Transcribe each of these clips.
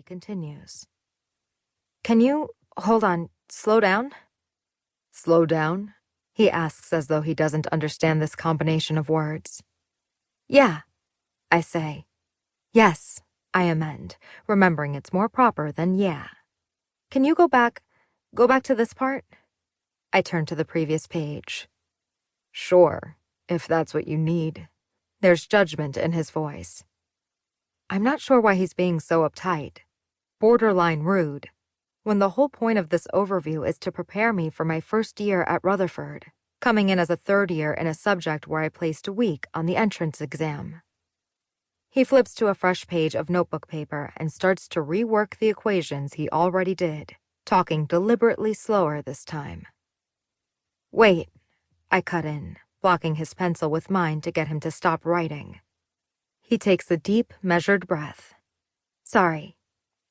continues. Can you, hold on, slow down? Slow down? He asks as though he doesn't understand this combination of words. Yeah, I say. Yes, I amend, remembering it's more proper than yeah. Can you go back to this part? I turn to the previous page. Sure, if that's what you need. There's judgment in his voice. I'm not sure why he's being so uptight. Borderline rude, when the whole point of this overview is to prepare me for my first year at Rutherford, coming in as a third year in a subject where I placed weak on the entrance exam. He flips to a fresh page of notebook paper and starts to rework the equations he already did, talking deliberately slower this time. Wait, I cut in, blocking his pencil with mine to get him to stop writing. He takes a deep, measured breath. Sorry.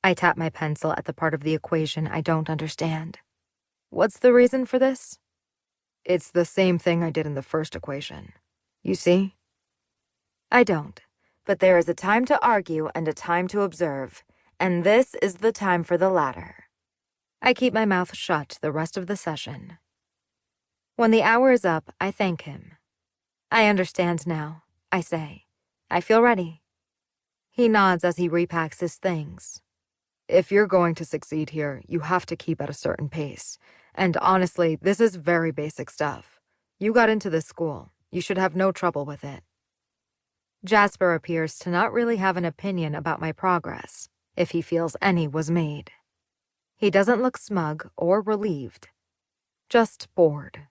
I tap my pencil at the part of the equation I don't understand. What's the reason for this? It's the same thing I did in the first equation. You see? I don't, but there is a time to argue and a time to observe, and this is the time for the latter. I keep my mouth shut the rest of the session. When the hour is up, I thank him. I understand now, I say. I feel ready. He nods as he repacks his things. If you're going to succeed here, you have to keep at a certain pace. And honestly, this is very basic stuff. You got into this school. You should have no trouble with it. Jasper appears to not really have an opinion about my progress, if he feels any was made. He doesn't look smug or relieved, just bored.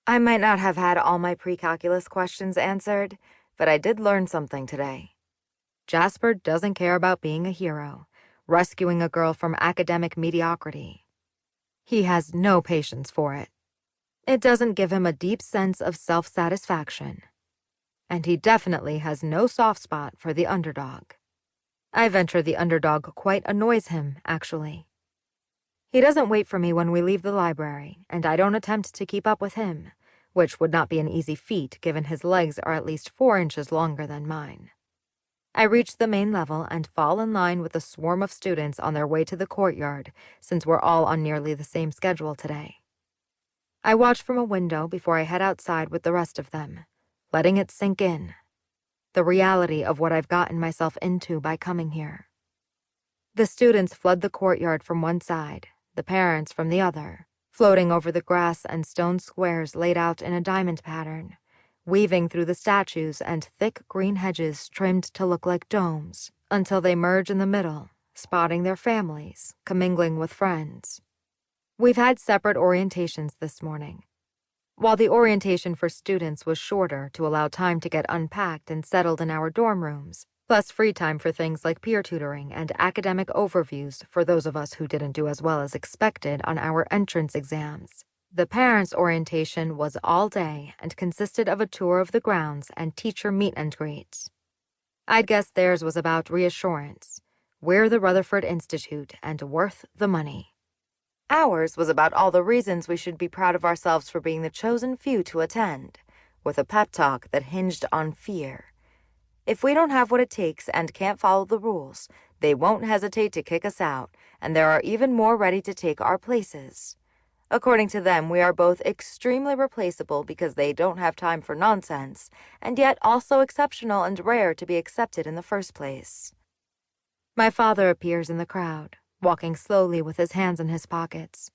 I might not have had all my pre-calculus questions answered, but I did learn something today. Jasper doesn't care about being a hero, rescuing a girl from academic mediocrity. He has no patience for it. It doesn't give him a deep sense of self-satisfaction. And he definitely has no soft spot for the underdog. I venture the underdog quite annoys him, actually. He doesn't wait for me when we leave the library, and I don't attempt to keep up with him, which would not be an easy feat given his legs are at least 4 inches longer than mine. I reach the main level and fall in line with a swarm of students on their way to the courtyard, since we're all on nearly the same schedule today. I watch from a window before I head outside with the rest of them, letting it sink in. The reality of what I've gotten myself into by coming here. The students flood the courtyard from one side, the parents from the other, floating over the grass and stone squares laid out in a diamond pattern, weaving through the statues and thick green hedges trimmed to look like domes, until they merge in the middle, spotting their families, commingling with friends. We've had separate orientations this morning. While the orientation for students was shorter to allow time to get unpacked and settled in our dorm rooms, plus free time for things like peer tutoring and academic overviews for those of us who didn't do as well as expected on our entrance exams. The parents' orientation was all day and consisted of a tour of the grounds and teacher meet and greets. I'd guess theirs was about reassurance. We're the Rutherford Institute and worth the money. Ours was about all the reasons we should be proud of ourselves for being the chosen few to attend, with a pep talk that hinged on fear. If we don't have what it takes and can't follow the rules, they won't hesitate to kick us out, and there are even more ready to take our places. According to them, we are both extremely replaceable because they don't have time for nonsense, and yet also exceptional and rare to be accepted in the first place. My father appears in the crowd, walking slowly with his hands in his pockets.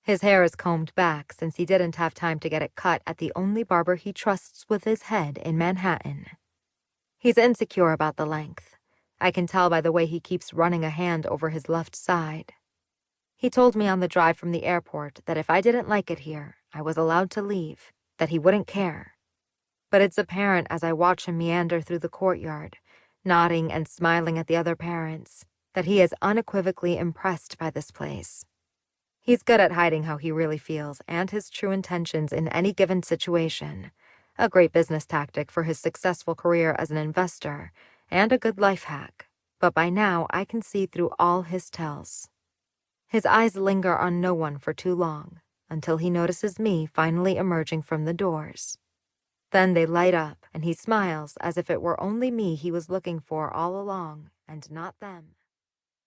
His hair is combed back since he didn't have time to get it cut at the only barber he trusts with his head in Manhattan. He's insecure about the length. I can tell by the way he keeps running a hand over his left side. He told me on the drive from the airport that if I didn't like it here, I was allowed to leave, that he wouldn't care. But it's apparent as I watch him meander through the courtyard, nodding and smiling at the other parents, that he is unequivocally impressed by this place. He's good at hiding how he really feels and his true intentions in any given situation, a great business tactic for his successful career as an investor, and a good life hack. But by now I can see through all his tells. His eyes linger on no one for too long, until he notices me finally emerging from the doors. Then they light up, and he smiles as if it were only me he was looking for all along, and not them.